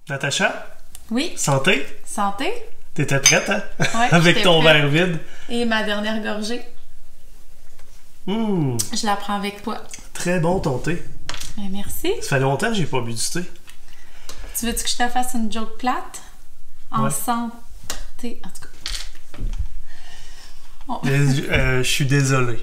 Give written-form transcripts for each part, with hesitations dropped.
Natacha, Oui, santé? santé. T'étais prête, hein? Ouais, Avec j'étais ton prête. verre vide. Et ma dernière gorgée, Hum, je la prends avec toi. très bon ton thé. Ben, merci. Ça fait longtemps que j'ai pas bu du thé. Tu veux-tu que je te fasse une joke plate? En Ouais. santé, en tout cas. Oh. Je suis désolé.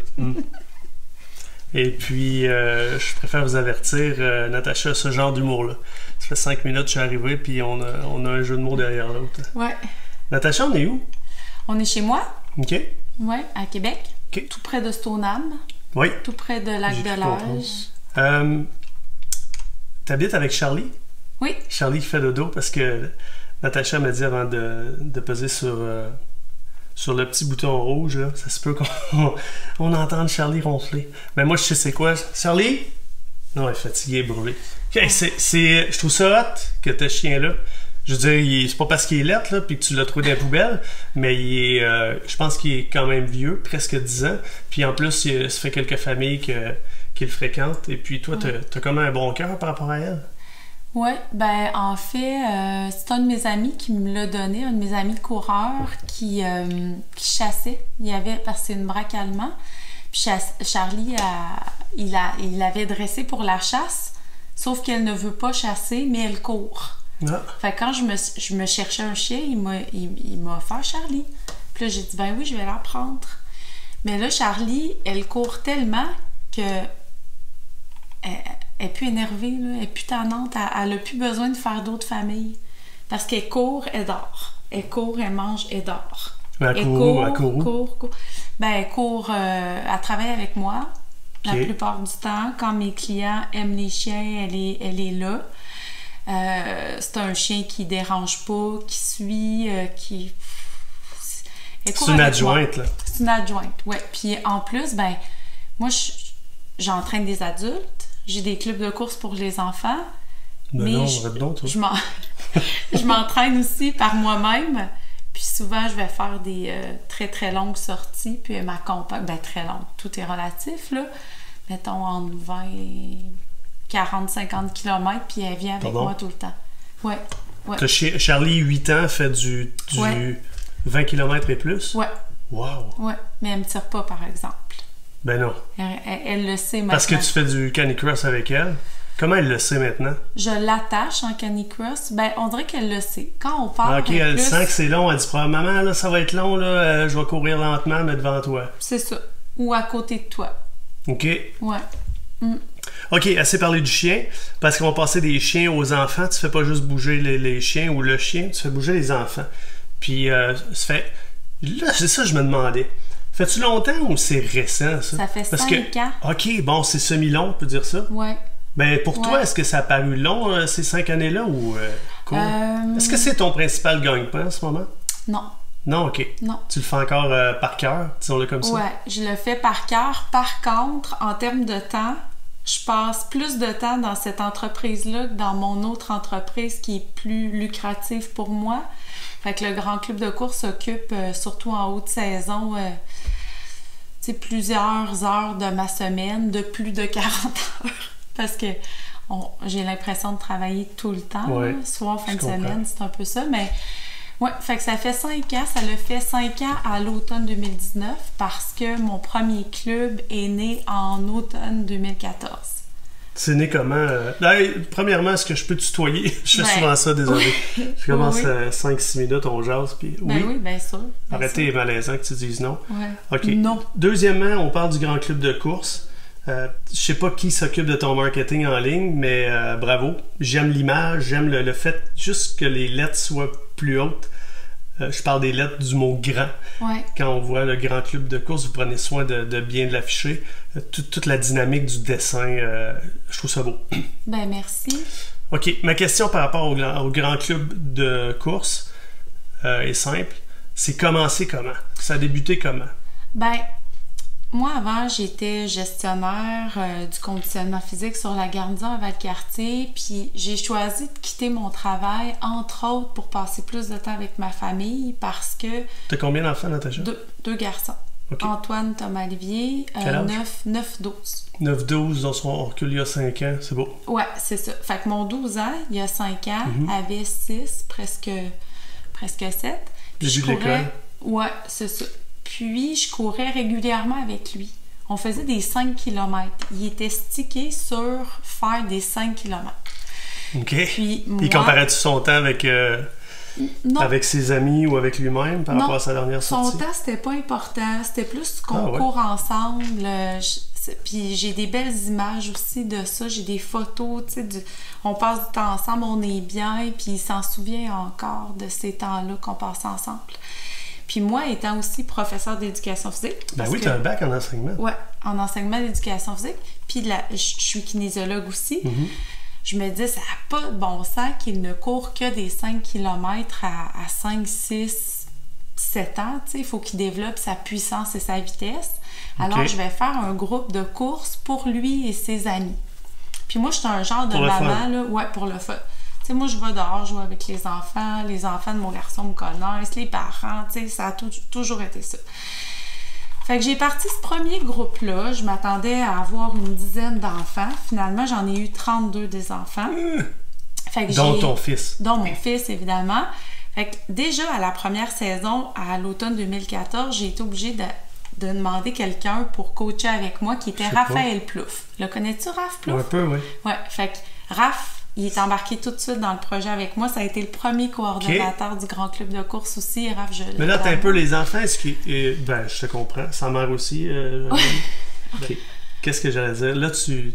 Et puis, je préfère vous avertir, Natacha, ce genre d'humour-là. Ça fait 5 minutes que je suis arrivé, puis on a un jeu de mots derrière l'autre. Ouais. Natacha, on est où? On est chez moi, OK? ouais, à Québec. OK. Tout près de Stoneham, Oui. tout près de J'ai cru Lac-de-Lage. comprendre. T'habites avec Charlie? Oui, Charlie qui fait dodo parce que Natacha m'a dit avant de peser sur le petit bouton rouge, là, ça se peut qu'on on entende Charlie ronfler. Mais moi, je sais c'est quoi. Charlie? Non, elle est fatiguée, brûlée. Okay, je trouve ça hot que ce chien-là. Je veux dire, c'est pas parce qu'il est lettre, là, puis que tu l'as trouvé dans la poubelle, mais je pense qu'il est quand même vieux, presque 10 ans. Puis en plus, ça fait quelques familles qu'il fréquente. Et puis toi, t'as comme un bon cœur par rapport à elle. ouais. Ben, en fait, c'est un de mes amis qui me l'a donné, un de mes amis coureurs qui chassait. Parce que c'est une braque allemand. Puis Charlie, il l'avait dressé pour la chasse, sauf qu'elle ne veut pas chasser, mais elle court. Ah. Fait que quand je me cherchais un chien, il m'a offert Charlie. Puis là, j'ai dit, ben oui, je vais la prendre. Mais là, Charlie, elle court tellement que elle est plus énervée, là, elle est plus tannante, elle a plus besoin de faire d'autres familles. Parce qu'elle court, elle dort. Elle court, elle mange, elle dort. Elle court. Ben, elle court, elle travaille avec moi la Ok. plupart du temps. Quand mes clients aiment les chiens, elle est là. C'est un chien qui dérange pas, qui suit, qui... Elle court C'est une avec moi. adjointe, là. C'est une adjointe, ouais. Puis en plus, ben, moi, j'entraîne des adultes. J'ai des clubs de course pour les enfants. Ben mais non, arrête donc, toi. je m'entraîne aussi par moi-même. Puis souvent, je vais faire des très, très longues sorties. Puis elle m'accompagne. Ben, très longues. Tout est relatif, là. Mettons, entre 20 et 40, 50 km. Puis elle vient avec Pardon? moi tout le temps. Ouais, ouais. Charlie, 8 ans, fait du Ouais. 20 km et plus? Ouais, Wow! ouais. Mais elle me tire pas, par exemple. Ben non. Elle le sait maintenant. Parce que tu fais du canicross avec elle. Comment elle le sait maintenant? Je l'attache en canicross. Ben, on dirait qu'elle le sait. Quand on part, Ah, ok, elle plus... sent que c'est long. Elle dit probablement, maman, là, ça va être long, là, je vais courir lentement, mais devant toi. C'est ça. Ou à côté de toi. OK? Ouais. OK, assez parlé du chien. Parce qu'on va passer des chiens aux enfants. Tu fais pas juste bouger les chiens ou le chien, tu fais bouger les enfants. Puis, ça fait... Là, c'est ça que je me demandais. Fait-tu longtemps ou c'est récent, ça? Ça fait 5 ans. OK, bon, c'est semi-long, on peut dire ça. Ouais. Ben, pour toi, Ouais. est-ce que ça a paru long, ces 5 années-là, ou court? Est-ce que c'est ton principal gagne-pain en ce moment? Non. Non, OK. Non. Tu le fais encore par cœur, disons-le comme ça? Ouais, je le fais par cœur. Par contre, en termes de temps, je passe plus de temps dans cette entreprise-là que dans mon autre entreprise qui est plus lucrative pour moi. Fait que le Grand Club de course occupe, surtout en haute saison, tu sais, plusieurs heures de ma semaine, de plus de 40 heures. Parce que j'ai l'impression de travailler tout le temps. Ouais, là. Soir, fin je de comprends. semaine, c'est un peu ça. Mais ouais, fait que ça fait 5 ans. Ça le fait 5 ans à l'automne 2019 parce que mon premier club est né en automne 2014. C'est né comment? Hey, premièrement, est-ce que je peux tutoyer? Je fais Ben, souvent ça, désolé. Je commence oui. 5-6 minutes, on jase, puis Ben oui, bien sûr. bien Arrêtez, sûr. malaisant que tu dises non. Ouais. OK. Non. Deuxièmement, on parle du Grand Club de course. Je sais pas qui s'occupe de ton marketing en ligne, mais bravo. J'aime l'image, j'aime le fait juste que les lettres soient plus hautes. Je parle des lettres du mot grand. Ouais. Quand on voit le Grand Club de course, vous prenez soin de bien l'afficher. Toute la dynamique du dessin, je trouve ça beau. Ben merci. OK, ma question par rapport au Grand Club de course est simple. C'est commencé comment? Ça a débuté comment? Ben, moi, avant, j'étais gestionnaire du conditionnement physique sur la garnison à Valcartier, puis j'ai choisi de quitter mon travail, entre autres, pour passer plus de temps avec ma famille, parce que T'as combien d'enfants, Natacha? deux garçons. OK. Antoine Thomas-Olivier, Quel âge? 9-12. 9-12, dans son recul il y a 5 ans, c'est beau. Ouais, c'est ça. Fait que mon 12 ans, il y a 5 ans, Mhm. avait 6, presque 7. Puis Début je de courais. l'école. Ouais, c'est ça. Puis je courais régulièrement avec lui. On faisait des 5 km. Il était stické sur faire des 5 km. OK. Puis moi... Il comparait-tu son temps avec, Non, avec ses amis ou avec lui-même par Non, rapport à sa dernière son sortie? temps, c'était pas important. C'était plus qu'on Ah ouais. court ensemble. Puis j'ai des belles images aussi de ça. J'ai des photos, tu sais, on passe du temps ensemble, on est bien, puis il s'en souvient encore de ces temps-là qu'on passe ensemble. Puis moi, étant aussi professeur d'éducation physique... Ben parce oui, que- tu as un bac en enseignement. Ouais, en enseignement d'éducation physique. Puis je suis kinésiologue aussi. Mhm. Je me dis, ça n'a pas de bon sens qu'il ne court que des 5 km à 5, 6, 7 ans. Tu sais, il faut qu'il développe sa puissance et sa vitesse. Alors, OK. je vais faire un groupe de courses pour lui et ses amis. Puis moi, je suis un genre de Pour le maman, fun. là, ouais, pour le fun. Tu sais, moi, je vais dehors jouer avec les enfants de mon garçon me connaissent, les parents, tu sais, ça a toujours été ça. Fait que j'ai parti ce premier groupe-là. Je m'attendais à avoir une dizaine d'enfants. Finalement, j'en ai eu 32 des enfants. Fait que Dont ton fils. Dont mon fils, évidemment. Fait que déjà, à la première saison, à l'automne 2014, j'ai été obligée de demander quelqu'un pour coacher avec moi, qui était Je sais pas. Raphaël Plouffe. Le connais-tu, Raph Plouffe? Un peu, oui. Ouais. Fait que Raph, il est embarqué tout de suite dans le projet avec moi. Ça a été le premier coordonnateur du Grand Club de course aussi. Raph, Mais là, t'as un peu les enfants. Est-ce que, ben, je te comprends. Sa mère aussi. OK. Qu'est-ce que j'allais dire? Là, tu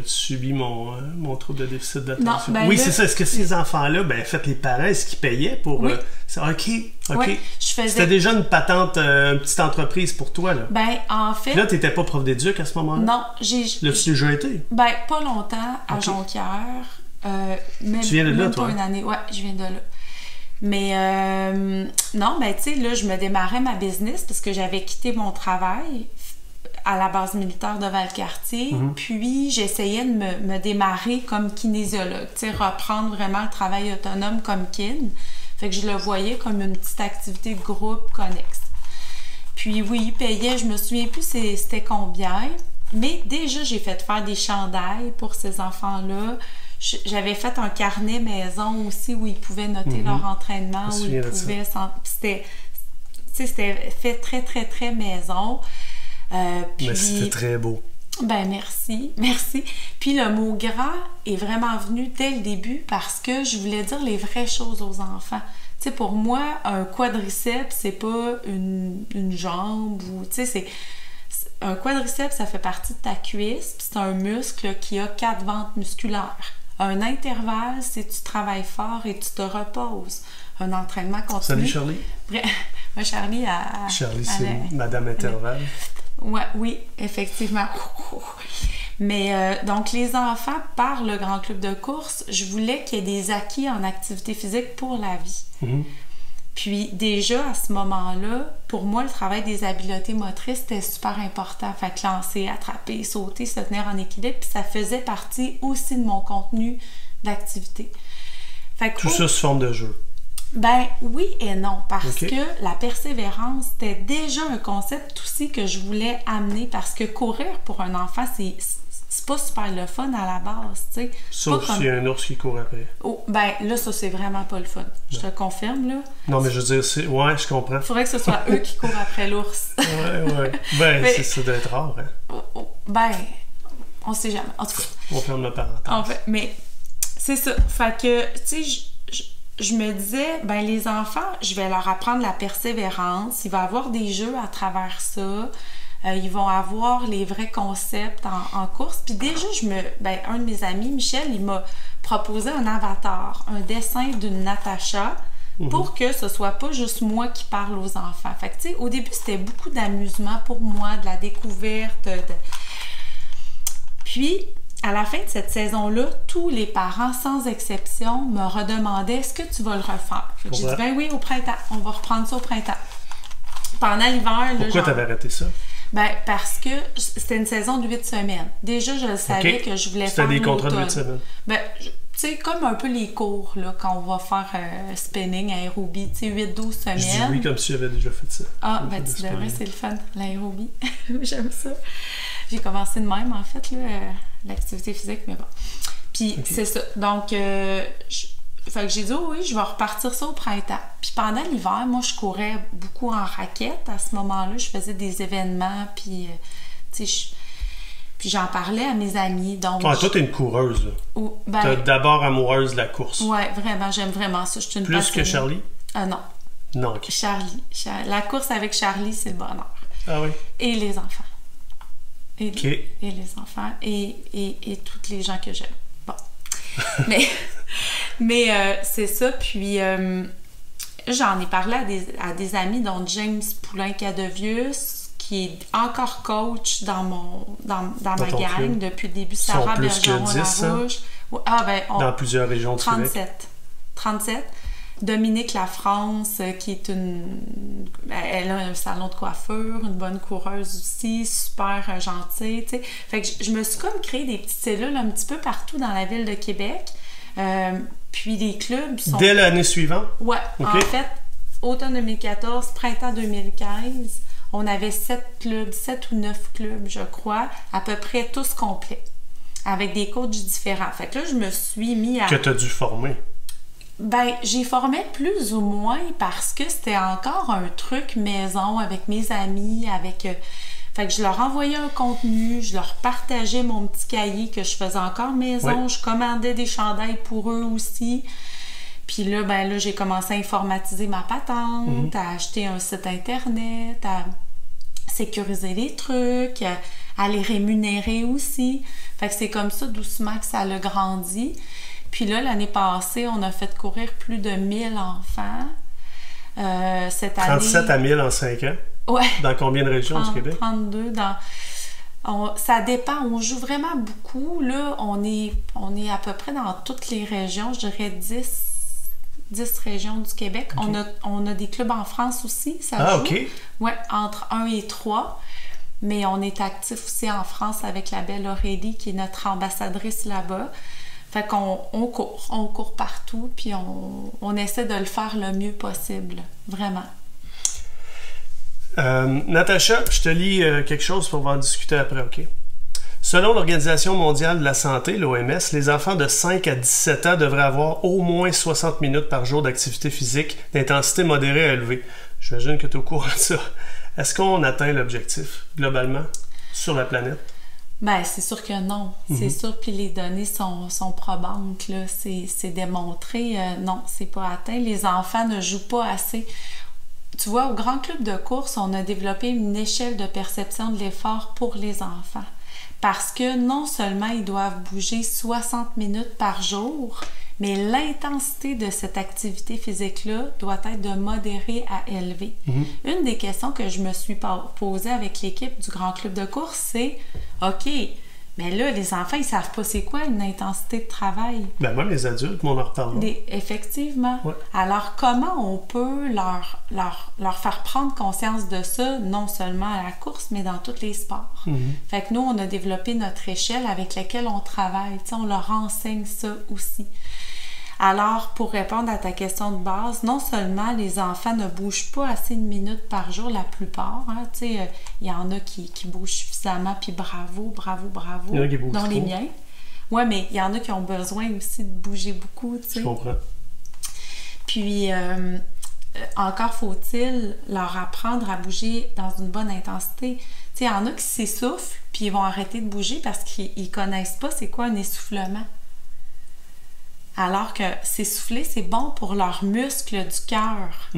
subis mon trouble de déficit d'attention. Non, ben oui, là- c'est ça. Est-ce que ces enfants-là, ben, en fait, les parents, est-ce qu'ils payaient pour... Oui. c'est OK. Oui, je C'était faisais... déjà une patente, une petite entreprise pour toi, là. Ben, en fait... Puis là, t'étais pas prof d'éduc à ce moment-là? non, j'ai... L'as-tu déjà été? Ben, pas longtemps, à Ok. Jonquière. Même, Tu viens de là, même toi? pas une année. Ouais, je viens de là. Mais non, ben, tu sais, là, je me démarrais ma business parce que j'avais quitté mon travail à la base militaire de Valcartier. Mhm. Puis, j'essayais de me démarrer comme kinésiologue, tu sais, reprendre vraiment le travail autonome comme kin. Fait que je le voyais comme une petite activité de groupe connexe. Puis oui, il payait, je me souviens plus c'était combien, mais déjà j'ai fait faire des chandails pour ces enfants-là. J'avais fait un carnet maison aussi où ils pouvaient noter Mhm. leur entraînement, Je me où ils souviens de ça. pouvaient... C'était fait très, très, très maison. Puis, Mais c'était très beau. ben merci. Puis le mot grand est vraiment venu dès le début parce que je voulais dire les vraies choses aux enfants. Tu sais, pour moi, un quadriceps, c'est pas une jambe ou, tu sais, un quadriceps, ça fait partie de ta cuisse, puis c'est un muscle qui a 4 ventes musculaires. Un intervalle, c'est tu travailles fort et tu te reposes. Un entraînement continu. Salut, Charlie. Moi, Charlie, à Charlie, c'est Madame Intervalle. Ouais, oui, effectivement. Mais donc, les enfants, par le Grand Club de course, je voulais qu'il y ait des acquis en activité physique pour la vie. Mhm. Puis déjà, à ce moment-là, pour moi, le travail des habiletés motrices, c'était super important. Fait que lancer, attraper, sauter, se tenir en équilibre, puis ça faisait partie aussi de mon contenu d'activité. Fait que Tout ça sous forme de jeu. ben oui et non, parce Ok. que la persévérance, c'était déjà un concept aussi que je voulais amener, parce que courir pour un enfant, c'est pas super le fun à la base, tu sais. Sauf Pas comme- s'il y a un ours qui court après. Oh, ben là, ça, c'est vraiment pas le fun. Je te confirme, là. Non, mais je veux dire, c'est... Ouais, je comprends. Il faudrait que ce soit eux qui courent après l'ours. Ouais. Ben, Mais- ça doit être rare, hein. Ben, on sait jamais. En tout cas, On ferme la parenthèse. en fait, mais c'est ça. Fait que, tu sais, je me disais, ben les enfants, je vais leur apprendre la persévérance. Il va y avoir des jeux à travers ça. Ils vont avoir les vrais concepts en course. Puis déjà, un de mes amis, Michel, il m'a proposé un avatar, un dessin d'une Natacha, pour que ce soit pas juste moi qui parle aux enfants. Fait que, tu sais, au début, c'était beaucoup d'amusement pour moi, de la découverte. Puis, à la fin de cette saison-là, tous les parents, sans exception, me redemandaient « Est-ce que tu vas le refaire? » Fait que j'ai dit « Ben oui, au printemps. On va reprendre ça au printemps. » Pendant l'hiver... Pourquoi t'avais arrêté ça? Ben, parce que c'était une saison de 8 semaines. Déjà, je savais Ok. que je voulais C'était faire des contrats de l'automne. 8 semaines. Ben, tu sais, comme un peu les cours, là, quand on va faire spinning, aérobie, tu sais, 8-12 semaines. Je dis oui comme si j'avais déjà fait ça. Ah, ben tu devrais, c'est le fun, l'aérobie. J'aime ça. J'ai commencé de même, en fait, là, l'activité physique, mais bon. Puis c'est ça. Donc, fait que j'ai dit, oh, oui, je vais repartir ça au printemps. Puis pendant l'hiver, moi, je courais beaucoup en raquette. À ce moment-là, je faisais des événements, puis, tu sais, puis j'en parlais à mes amis. Donc, toi, t'es une coureuse. T'es d'abord amoureuse de la course. Ouais, vraiment, j'aime vraiment ça. Je suis une Plus passionnée. que Charlie? Non. Non, OK. Charlie. La course avec Charlie, c'est le bonheur. Ah oui? Et les enfants. Et les enfants. Et toutes les gens que j'aime. Bon. mais c'est ça. Puis, j'en ai parlé à des amis, dont James Poulain-Cadevius, qui est encore coach dans ma gang club. Depuis le début. Sarah Bergeron-Larouche. Dans plusieurs régions du Québec. 37. Dominique Lafrance, qui est elle a un salon de coiffure, une bonne coureuse aussi, super gentille, tu sais. Fait que je me suis comme créé des petites cellules un petit peu partout dans la ville de Québec. Puis les clubs sont... Dès l'année suivante? Ouais. Okay. En fait, automne 2014, printemps 2015, on avait 7 ou 9 clubs, je crois, à peu près tous complets, avec des coachs différents. Fait que là, je me suis mis à... Que tu as dû former? Ben, j'ai formé plus ou moins parce que c'était encore un truc maison avec mes amis, fait que je leur envoyais un contenu, je leur partageais mon petit cahier que je faisais encore maison, je commandais des chandails pour eux aussi. Puis là, j'ai commencé à informatiser ma patente, à acheter un site internet, à sécuriser les trucs, à les rémunérer aussi. Fait que c'est comme ça doucement que ça a grandi. Puis là, l'année passée, on a fait courir plus de 1000 enfants. Cette 37 à 1000 en 5 ans? Ouais. Dans combien de régions du Québec? 32. Ça dépend. On joue vraiment beaucoup. Là, on est à peu près dans toutes les régions. Je dirais 10 régions du Québec. Okay. On a des clubs en France aussi. Ça joue. OK. Oui, entre 1 et 3. Mais on est actif aussi en France avec la belle Aurélie, qui est notre ambassadrice là-bas. Fait qu'on court partout, puis on essaie de le faire le mieux possible, vraiment. Natacha, je te lis quelque chose pour en discuter après, OK? Selon l'Organisation mondiale de la santé, l'OMS, les enfants de 5 à 17 ans devraient avoir au moins 60 minutes par jour d'activité physique d'intensité modérée à élevée. J'imagine que tu es au courant de ça. Est-ce qu'on atteint l'objectif, globalement, sur la planète? Ben, c'est sûr que non. C'est sûr, puis les données sont probantes, là. C'est démontré. Non, c'est pas atteint. Les enfants ne jouent pas assez. Tu vois, au Grand Club de course, on a développé une échelle de perception de l'effort pour les enfants. Parce que non seulement ils doivent bouger 60 minutes par jour, mais l'intensité de cette activité physique-là doit être de modérée à élevée. Une des questions que je me suis posée avec l'équipe du Grand Club de course, c'est « OK, mais là, les enfants, ils savent pas c'est quoi une intensité de travail. » Ben même les adultes, on en reparlera. Effectivement. Ouais. Alors, comment on peut leur faire prendre conscience de ça, non seulement à la course, mais dans tous les sports? Fait que nous, on a développé notre échelle avec laquelle on travaille. T'sais, on leur enseigne ça aussi. Alors, pour répondre à ta question de base, non seulement les enfants ne bougent pas assez de minutes par jour, la plupart, hein, tu sais, il y en a qui bougent suffisamment, puis bravo, il y en a qui bougent dont trop. Les miens. Oui, mais il y en a qui ont besoin aussi de bouger beaucoup, tu sais. Je comprends. Puis, encore faut-il leur apprendre à bouger dans une bonne intensité. Tu sais, il y en a qui s'essoufflent, puis ils vont arrêter de bouger parce qu'ils connaissent pas c'est quoi un essoufflement. Alors que s'essouffler, c'est bon pour leurs muscles du cœur.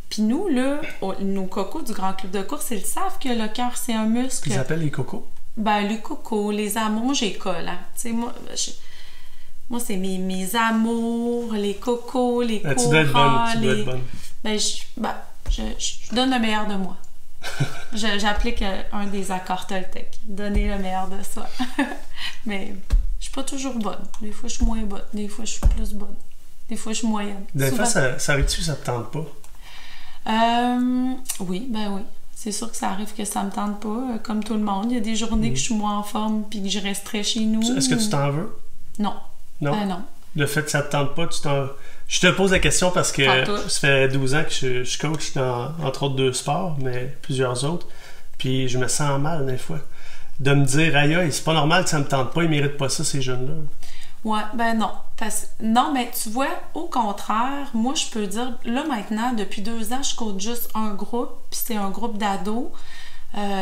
Puis nous, là, nos cocos du Grand Club de course, ils savent que le cœur, c'est un muscle. Ils appellent les cocos? Ben, les cocos, les amours, j'ai colle. Hein. Tu sais, moi, c'est mes amours, les cocos, les courants. Tu dois être bonne. Ben, je donne le meilleur de moi. J'applique un des accords Toltec. Donner le meilleur de soi. Mais... je suis pas toujours bonne. Des fois, je suis moins bonne. Des fois, je suis plus bonne. Des fois, je suis moyenne. Des fois, ça arrive-tu que ça te tente pas? Oui, ben oui. C'est sûr que ça arrive que ça me tente pas. Comme tout le monde, il y a des journées que je suis moins en forme puis que je resterai chez nous. Est-ce que tu t'en veux? Non. Non? Non. le fait que ça te tente pas, je te pose la question parce que ça fait 12 ans que je coach dans, entre autres 2 sports, mais plusieurs autres. Puis je me sens mal des fois. De me dire, aïe, c'est pas normal que ça me tente pas, ils méritent pas ça, ces jeunes-là. Ouais, ben non. Non, mais tu vois, au contraire, moi, je peux dire, là, maintenant, depuis 2 ans, je coach juste un groupe, puis c'est un groupe d'ados.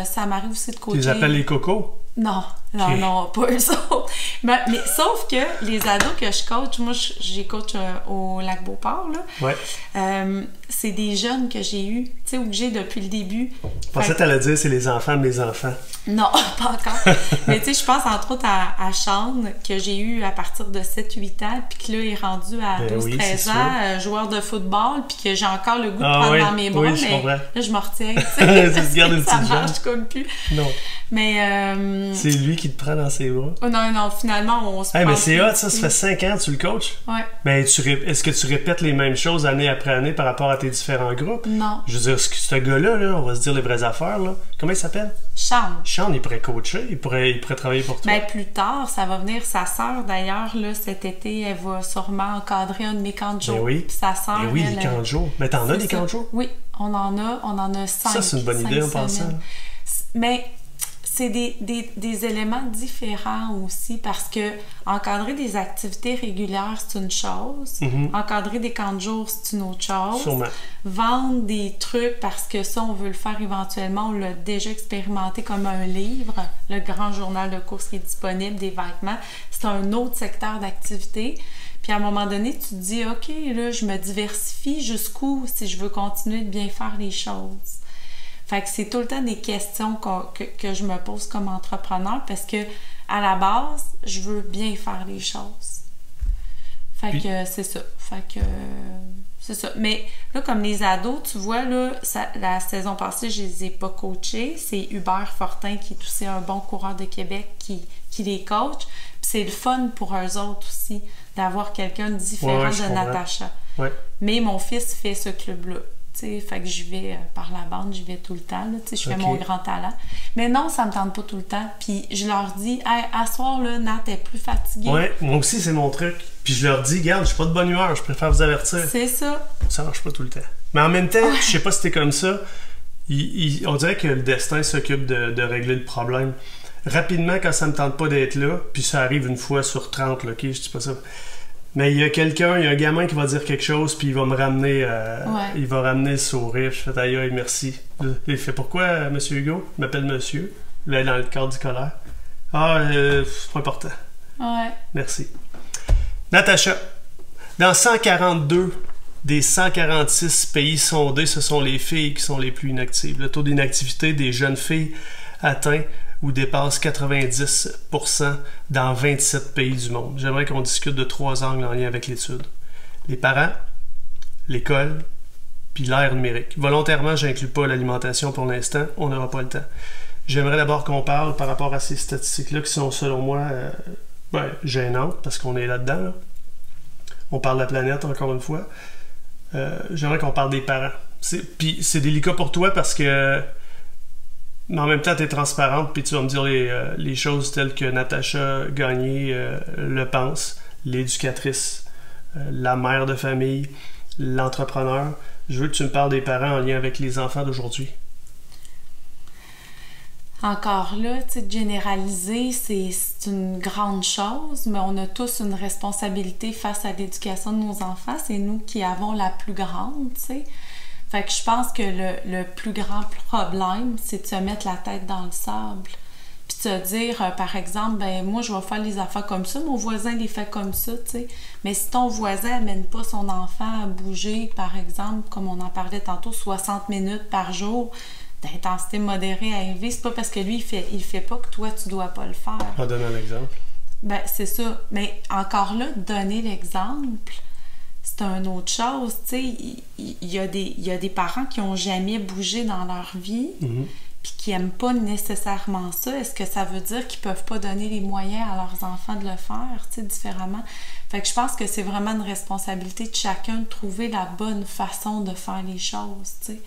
Ça m'arrive aussi de coacher... Tu les appelles les cocos? Non, non, pas eux autres. Mais sauf que les ados que je coach, moi, j'ai coach au Lac-Beauport, là. Ouais. C'est des jeunes que j'ai eus, tu sais, ou que j'ai depuis le début. Je pensais que t'allais dire c'est les enfants de mes enfants. Non, pas encore. Mais tu sais, je pense entre autres à Sean, que j'ai eu à partir de 7-8 ans, puis que là, il est rendu à 12-13 ans, joueur de football, puis que j'ai encore le goût de prendre dans mes bras, mais là, je me retiens. Tu gardes une petite marche comme plus. Non. Mais... c'est lui qui te prend dans ses bras. Oh, non, finalement, on se prend... mais c'est hot, ça fait 5 ans que tu le coaches? Ouais. Ben, est-ce que tu répètes les mêmes choses année après année par rapport à tes différents groupes? Non. Je veux dire, ce gars-là, là, on va se dire les vraies affaires, là. Comment il s'appelle? Sean, il pourrait coacher, il pourrait travailler pour toi. Ben, plus tard, ça va venir. Sa sœur, d'ailleurs, là, cet été, elle va sûrement encadrer un de mes camps de jour. Ben oui. Puis sa sœur, ben oui, les camps de jour. Mais t'en as des camps de jour? Oui, on en a 5. Ça, c'est une bonne idée en passant. Mais c'est des éléments différents aussi parce que encadrer des activités régulières, c'est une chose. Encadrer des camps de jour, c'est une autre chose. Sûrement. Vendre des trucs parce que ça, on veut le faire éventuellement. On l'a déjà expérimenté comme un livre. Le grand journal de course qui est disponible, des vêtements. C'est un autre secteur d'activité. Puis à un moment donné, tu te dis, OK, là, je me diversifie jusqu'où si je veux continuer de bien faire les choses. Fait que c'est tout le temps des questions que je me pose comme entrepreneur parce que à la base, je veux bien faire les choses. Fait que c'est ça. C'est ça. Mais là, comme les ados, tu vois, là, la saison passée, je les ai pas coachés. C'est Hubert Fortin, qui est aussi un bon coureur de Québec, qui les coach. Puis c'est le fun pour eux autres aussi, d'avoir quelqu'un de différent de Natacha. Ouais. Mais mon fils fait ce club-là. T'sais, fait que j'y vais par la bande, j'y vais tout le temps. Je fais mon grand talent. Mais non, ça me tente pas tout le temps. Puis je leur dis, hey, à soir, là, Nat est plus fatiguée. Ouais, moi aussi, c'est mon truc. Puis je leur dis, regarde, je suis pas de bonne humeur, je préfère vous avertir. C'est ça. Ça marche pas tout le temps. Mais en même temps, je sais pas si t'es comme ça, on dirait que le destin s'occupe de régler le problème. Rapidement, quand ça me tente pas d'être là, puis ça arrive une fois sur 30, là, ok, je dis pas ça. Mais il y a un gamin qui va dire quelque chose, puis il va me ramener, il va ramener le sourire. Je fais aïe, merci. Il fait pourquoi, monsieur Hugo? Il m'appelle monsieur, là, dans le cadre du scolaire. C'est pas important. Ouais. Merci. Natacha, dans 142 des 146 pays sondés, ce sont les filles qui sont les plus inactives. Le taux d'inactivité des jeunes filles atteint ou dépasse 90% dans 27 pays du monde. J'aimerais qu'on discute de 3 angles en lien avec l'étude. Les parents, l'école, puis l'ère numérique. Volontairement, je n'inclus pas l'alimentation pour l'instant, on n'aura pas le temps. J'aimerais d'abord qu'on parle par rapport à ces statistiques-là qui sont, selon moi, gênantes, parce qu'on est là-dedans. Là. On parle de la planète, encore une fois. J'aimerais qu'on parle des parents. Puis c'est délicat pour toi parce que mais en même temps, tu es transparente, puis tu vas me dire les choses telles que Natacha Gagné le pense, l'éducatrice, la mère de famille, l'entrepreneur. Je veux que tu me parles des parents en lien avec les enfants d'aujourd'hui. Encore là, tu sais, généraliser, c'est une grande chose, mais on a tous une responsabilité face à l'éducation de nos enfants. C'est nous qui avons la plus grande, tu sais. Fait que je pense que le plus grand problème, c'est de se mettre la tête dans le sable. Puis de se dire, par exemple, ben moi, je vais faire les affaires comme ça, mon voisin les fait comme ça, tu sais. Mais si ton voisin n'amène pas son enfant à bouger, par exemple, comme on en parlait tantôt, 60 minutes par jour, d'intensité modérée à élevée, c'est pas parce que lui, il fait pas que toi, tu dois pas le faire. On va donner un exemple. Ben, c'est ça. Mais encore là, donner l'exemple, c'est une autre chose, tu sais. Il y a des parents qui n'ont jamais bougé dans leur vie, puis qui n'aiment pas nécessairement ça. Est-ce que ça veut dire qu'ils peuvent pas donner les moyens à leurs enfants de le faire, tu sais, différemment? Fait que je pense que c'est vraiment une responsabilité de chacun de trouver la bonne façon de faire les choses, tu sais.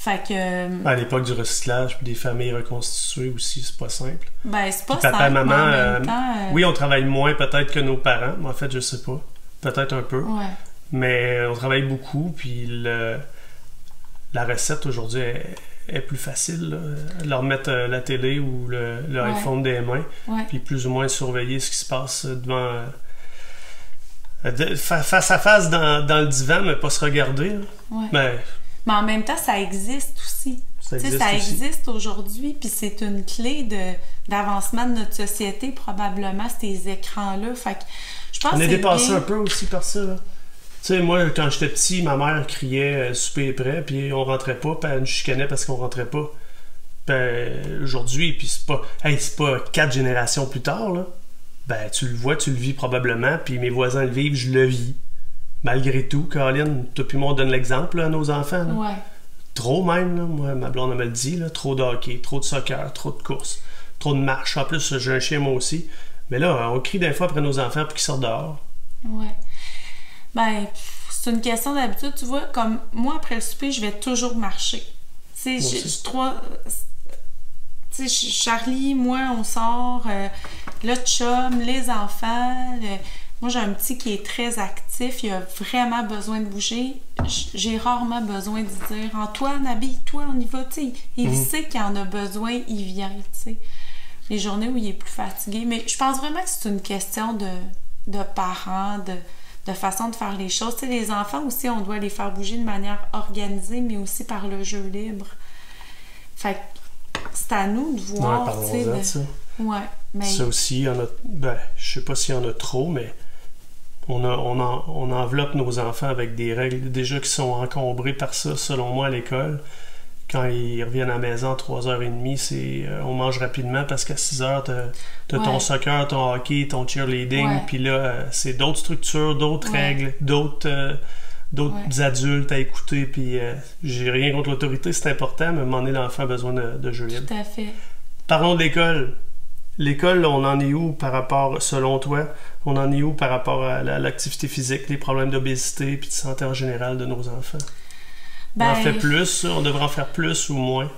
Fait que... À l'époque du recyclage, puis des familles reconstituées aussi, c'est pas simple. Ben, c'est pas puis papa, simple, maman, mais en même temps... oui, on travaille moins peut-être que nos parents, mais en fait, je sais pas. Peut-être un peu. Ouais. Mais on travaille beaucoup, puis la recette aujourd'hui est plus facile. Là. Leur mettre la télé ou le iPhone des mains, puis plus ou moins surveiller ce qui se passe devant... face à face dans le divan, mais pas se regarder. Ouais. Mais en même temps, ça existe aussi. Ça existe aujourd'hui, puis c'est une clé d'avancement de notre société, probablement, ces écrans-là. Fait que je pense on est dépassé bien... un peu aussi par ça. Tu sais, moi, quand j'étais petit, ma mère criait « souper est prêt », puis on rentrait pas, puis elle nous chicanait parce qu'on rentrait pas. Puis aujourd'hui, puis c'est pas 4 générations plus tard, là. Ben, tu le vois, tu le vis probablement, puis mes voisins le vivent, je le vis. Malgré tout, Caroline, toi puis moi, on donne l'exemple là, à nos enfants. Là. Ouais. Trop même, là. Moi, ma blonde me le dit, là, trop de hockey, trop de soccer, trop de courses, trop de marche. En plus, j'ai un chien moi aussi. Mais là, on crie des fois après nos enfants pour qu'ils sortent dehors. Ouais. Ben, c'est une question d'habitude. Tu vois, comme moi, après le souper, je vais toujours marcher. Tu sais, Charlie, moi, on sort, le chum, les enfants. Moi, j'ai un petit qui est très actif. Il a vraiment besoin de bouger. J'ai rarement besoin de dire « Antoine, habille-toi, on y va. » Tu sais, il sait qu'il en a besoin, il vient. Tu sais. Les journées où il est plus fatigué. Mais je pense vraiment que c'est une question de parents, de façon de faire les choses. Tu sais, les enfants aussi, on doit les faire bouger de manière organisée, mais aussi par le jeu libre. Fait que c'est à nous de voir. Ouais, parlons-en de ça. Ouais, mais... Ça aussi, il y en a... Ben, je sais pas s'il y en a trop, mais on enveloppe nos enfants avec des règles déjà qui sont encombrées par ça, selon moi, à l'école. Quand ils reviennent à la maison à 3h30, c'est on mange rapidement parce qu'à 6h, t'as ton soccer, ton hockey, ton cheerleading, puis là, c'est d'autres structures, d'autres règles, d'autres adultes à écouter, puis j'ai rien contre l'autorité, c'est important, mais à un moment donné, l'enfant a besoin de jeux libres. Tout à fait. Parlons de l'école. L'école, on en est où par rapport, selon toi, on en est où par rapport à l'activité physique, les problèmes d'obésité, puis de santé en général de nos enfants? On en fait plus, on devrait en faire plus ou moins?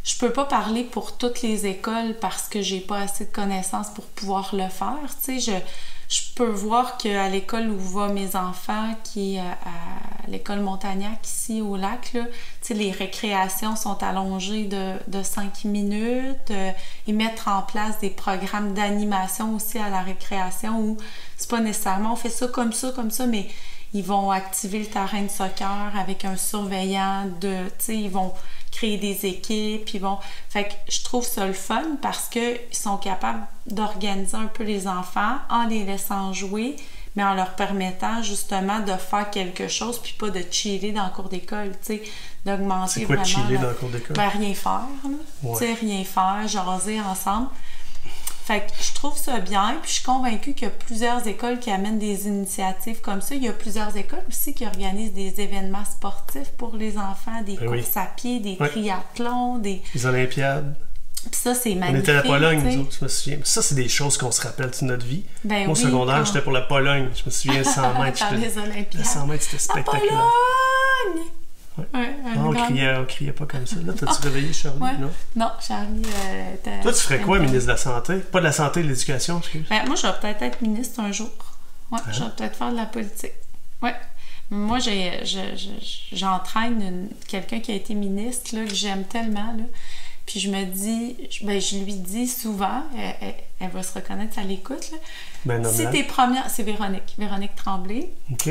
Je peux pas parler pour toutes les écoles parce que j'ai pas assez de connaissances pour pouvoir le faire. Tu sais, je peux voir qu'à l'école où vont mes enfants, qui est à l'école Montagnac, ici au lac, là, tu sais, les récréations sont allongées de 5 minutes. Ils mettent en place des programmes d'animation aussi à la récréation où c'est pas nécessairement on fait ça, mais ils vont activer le terrain de soccer avec un surveillant tu sais, ils vont créer des équipes, Fait que je trouve ça le fun parce qu'ils sont capables d'organiser un peu les enfants en les laissant jouer, mais en leur permettant justement de faire quelque chose puis pas de chiller dans le cours d'école, tu sais, d'augmenter vraiment... C'est quoi chiller dans le cours d'école? Ben, rien faire, là. Ouais. Tu sais, rien faire, jaser ensemble. Fait que je trouve ça bien, puis je suis convaincue qu'il y a plusieurs écoles qui amènent des initiatives comme ça. Il y a plusieurs écoles aussi qui organisent des événements sportifs pour les enfants, des courses à pied, des triathlons, des Olympiades. Puis ça, c'est magnifique. On était à la Pologne, nous autres, je me souviens. Ça, c'est des choses qu'on se rappelle de notre vie. Ben moi, au secondaire, j'étais pour la Pologne. Je me souviens, 100 mètres. Dans les Olympiades. Le 100 mètres, c'était spectaculaire. La Pologne! Ouais. Non, on criait pas comme ça. Là, t'as-tu réveillé Charlie? Non? Non, Charlie... Toi, tu ferais quoi, ministre de la Santé? Pas de la Santé, de l'Éducation, excuse. Ben, moi, je vais peut-être être ministre un jour. Ouais, je vais peut-être faire de la politique. Ouais. Moi, j'entraîne quelqu'un qui a été ministre, là, que j'aime tellement, là. Puis je me dis... Ben, je lui dis souvent, elle va se reconnaître à l'écoute, là. Ben, si tes premières... C'est Véronique Tremblay. OK.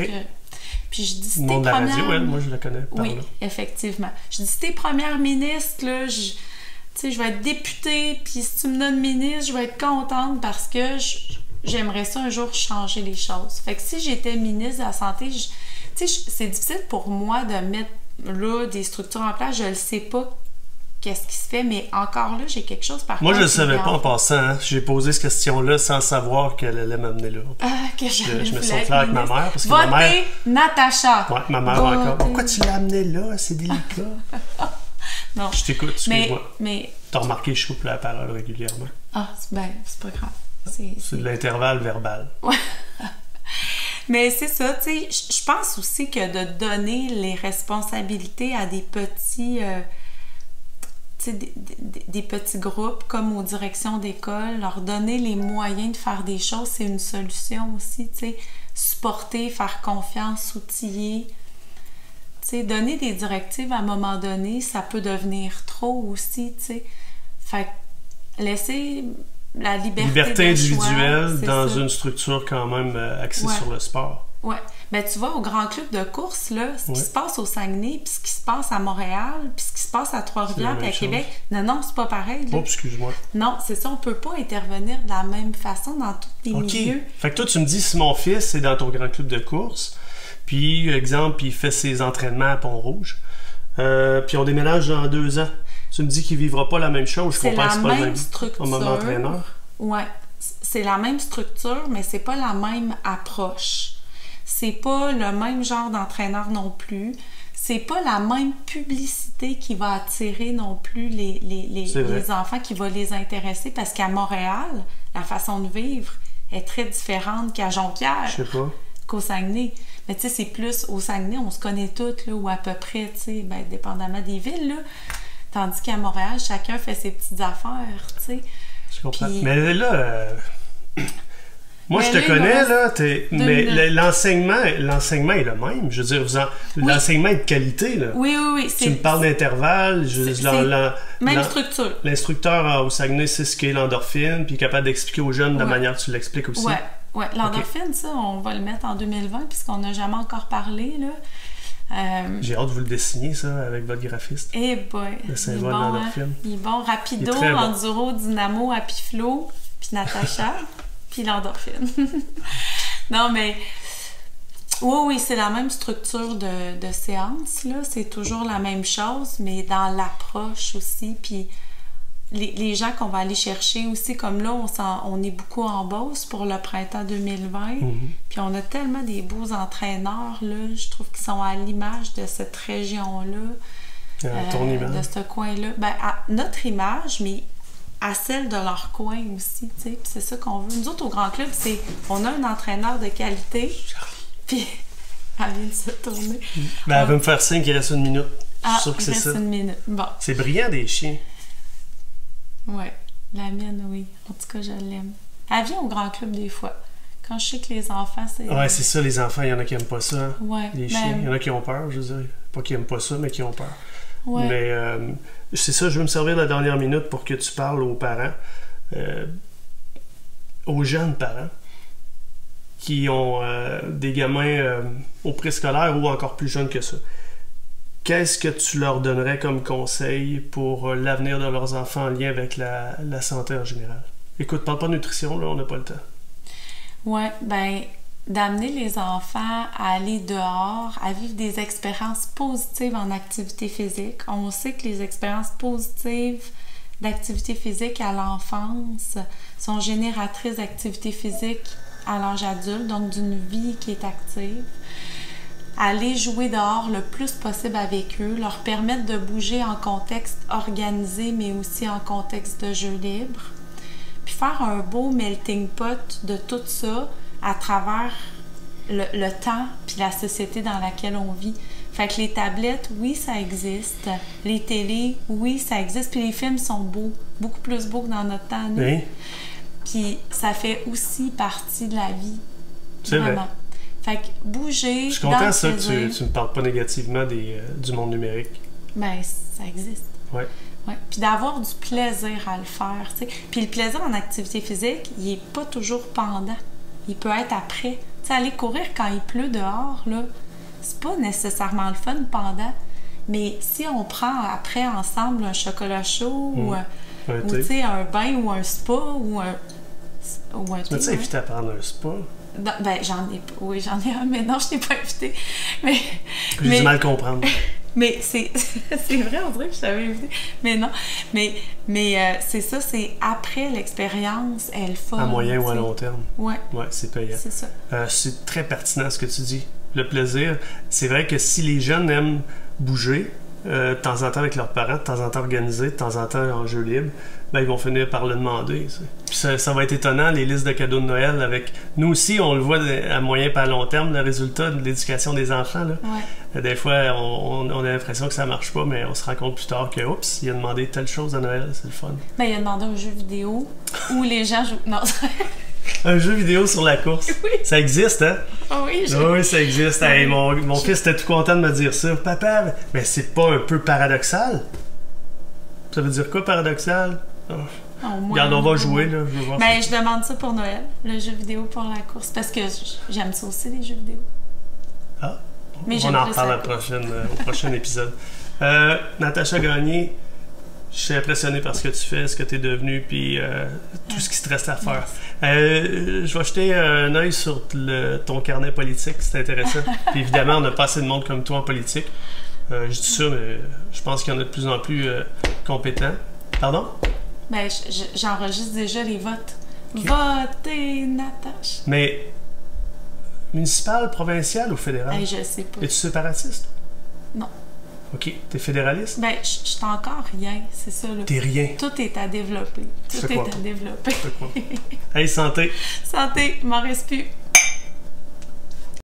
Puis je dis, si tes premières... radio, elle, moi, je la connais. Oui, effectivement. Je dis, si t'es première ministre, là, je vais être députée, puis si tu me donnes ministre, je vais être contente parce que j'aimerais ça un jour changer les choses. Fait que si j'étais ministre de la Santé, c'est difficile pour moi de mettre là des structures en place. Je le sais pas qu'est-ce qui se fait, mais encore là, j'ai quelque chose par contre. Moi, je le savais pas en passant. Hein. J'ai posé cette question-là sans savoir qu'elle allait m'amener là. Que je me sens clair avec ma mère. Parce que Votez ma mère... Natacha! Ouais, ma mère encore. Pourquoi tu l'as amené là? C'est délicat. Non. Je t'écoute, excuse-moi. Mais... T'as remarqué que je coupe la parole régulièrement. Ah, c'est pas grave. C'est de l'intervalle verbal. Ouais. Mais c'est ça, tu sais, je pense aussi que de donner les responsabilités à des petits... tu sais, des petits groupes comme aux directions d'école, leur donner les moyens de faire des choses, c'est une solution aussi, tu sais. Supporter, faire confiance, outiller. Tu sais, donner des directives à un moment donné, ça peut devenir trop aussi, tu sais. Fait que laisser la liberté individuelle choix, dans ça. une structure quand même axée sur le sport. Ouais. Ben, tu vois, au grand club de course, là, ce qui se passe au Saguenay, puis ce qui se passe à Montréal, puis ce qui se passe à Trois-Rivières, puis à Québec, non, c'est pas pareil. Là. Oh, excuse-moi. Non, c'est ça, on peut pas intervenir de la même façon dans tous les milieux. Fait que toi, tu me dis, si mon fils est dans ton grand club de course, puis, exemple, il fait ses entraînements à Pont-Rouge, puis on déménage dans 2 ans, tu me dis qu'il vivra pas la même chose. Je comprends que c'est pas le même structure. Comme entraîneur. Ouais, c'est la même structure, mais c'est pas la même approche. C'est pas le même genre d'entraîneur non plus. C'est pas la même publicité qui va attirer non plus les enfants, qui va les intéresser, parce qu'à Montréal, la façon de vivre est très différente qu'à Jonquière, je sais pas, qu'au Saguenay. Mais tu sais, c'est plus au Saguenay, on se connaît toutes, là, ou à peu près, tu sais, ben, dépendamment des villes, là. Tandis qu'à Montréal, chacun fait ses petites affaires, tu sais. Je comprends. Puis... Mais là... Moi, je te connais, là, mais l'enseignement est le même. Je veux dire, l'enseignement est de qualité, là. Oui. Tu me parles d'intervalle. Même structure. L'instructeur au Saguenay sait ce qu'est l'endorphine, puis est capable d'expliquer aux jeunes de la manière que tu l'expliques aussi. Oui. L'endorphine, ça, on va le mettre en 2020, puisqu'on n'a jamais encore parlé, là. J'ai hâte de vous le dessiner, ça, avec votre graphiste. Eh boy, le symbole de l'endorphine. Il est bon. Rapido, enduro, dynamo, happy flow, puis Natacha. Puis l'endorphine. Non, mais oui, c'est la même structure de séance, là. C'est toujours la même chose, mais dans l'approche aussi. Puis les gens qu'on va aller chercher aussi, comme là, on est beaucoup en Beauce pour le printemps 2020. Puis on a tellement des beaux entraîneurs, là. Je trouve qu'ils sont à l'image de cette région-là. Ton image. De ce coin-là. Ben, à notre image, mais à celle de leur coin aussi, tu sais. Puis c'est ça qu'on veut. Nous autres, au Grand Club, on a un entraîneur de qualité, puis elle vient de se tourner. Ben, elle veut me faire signe qu'il reste 1 minute. Je suis sûr que c'est ça. Il reste 1 minute. Bon. C'est brillant, des chiens. Ouais, la mienne, oui. En tout cas, je l'aime. Elle vient au Grand Club des fois. Quand je sais que les enfants, c'est... Ouais, c'est ça, les enfants, il y en a qui aiment pas ça. Ouais. Les chiens, il y en a qui ont peur, je veux dire. Pas qui aiment pas ça, mais qui ont peur. Ouais. Mais c'est ça, je veux me servir de la dernière minute pour que tu parles aux parents, aux jeunes parents qui ont des gamins au préscolaire ou encore plus jeunes que ça. Qu'est-ce que tu leur donnerais comme conseil pour l'avenir de leurs enfants en lien avec la santé en général? Écoute, parle pas de nutrition, là, on n'a pas le temps. Ouais, ben... d'amener les enfants à aller dehors, à vivre des expériences positives en activité physique. On sait que les expériences positives d'activité physique à l'enfance sont génératrices d'activité physique à l'âge adulte, donc d'une vie qui est active. Aller jouer dehors le plus possible avec eux, leur permettre de bouger en contexte organisé, mais aussi en contexte de jeu libre. Puis faire un beau melting pot de tout ça, à travers le temps puis la société dans laquelle on vit. Fait que les tablettes, oui, ça existe. Les télés, oui, ça existe. Puis les films sont beaux, beaucoup plus beaux que dans notre temps, nous. Oui. Puis ça fait aussi partie de la vie. C'est vraiment. Vrai. Fait que bouger, je suis content ça que tu ne parles pas négativement du monde numérique. Ben, ça existe. Ouais. Ouais. Puis d'avoir du plaisir à le faire, tu sais. Puis le plaisir en activité physique, il est pas toujours pendant. Il peut être après. Tu sais, aller courir quand il pleut dehors, là, c'est pas nécessairement le fun pendant. Mais si on prend après ensemble un chocolat chaud ou tu sais, un bain ou un spa ou un tu m'as-tu invité à prendre un spa? Non, ben, j'en ai un, mais non, je t'ai pas invité. J'ai du mal à comprendre. Mais c'est vrai, on dirait que je t'avais invité. Mais non. Mais c'est ça, c'est après l'expérience, elle fun. À moyen ou à long terme. Ouais. Ouais, c'est payant. C'est ça. C'est très pertinent ce que tu dis. Le plaisir, c'est vrai que si les jeunes aiment bouger, de temps en temps avec leurs parents, de temps en temps organisés, de temps en temps en jeu libre, ben, ils vont finir par le demander. Puis ça va être étonnant, les listes de cadeaux de Noël avec... Nous aussi, on le voit à moyen et à long terme, le résultat de l'éducation des enfants. Là. Ouais. Des fois, on a l'impression que ça marche pas, mais on se rend compte plus tard que, oups, il a demandé telle chose à Noël, c'est le fun. Ben, il a demandé un jeu vidéo où les gens jouent... Non, un jeu vidéo sur la course. Oui. Ça existe, hein? Oh oui, oui, ça existe. Oui. Hey, mon fils était tout content de me dire ça. Papa, mais c'est pas un peu paradoxal? Ça veut dire quoi, paradoxal? Oh. Regarde, on va jouer, là. Je veux voir je demande ça pour Noël, le jeu vidéo pour la course, parce que j'aime ça aussi, les jeux vidéo. Ah, mais on en reparle au prochain épisode. Natacha Gagné, je suis impressionné par ce que tu fais, ce que tu es devenu, puis tout ce qui te reste à faire. Je vais jeter un œil sur ton carnet politique, c'est intéressant. Puis évidemment, on n'a pas assez de monde comme toi en politique. Je dis ça, mais je pense qu'il y en a de plus en plus compétents. Pardon? Ben, j'enregistre déjà les votes. Okay. Votez, Natacha! Mais municipal, provincial ou fédéral? Je sais pas. Es-tu séparatiste? Non. OK. T'es fédéraliste? Ben, je suis encore rien, c'est ça. Là. T'es rien. Tout est à développer. Tout est à développer. Hey, santé! Santé, m'en reste plus.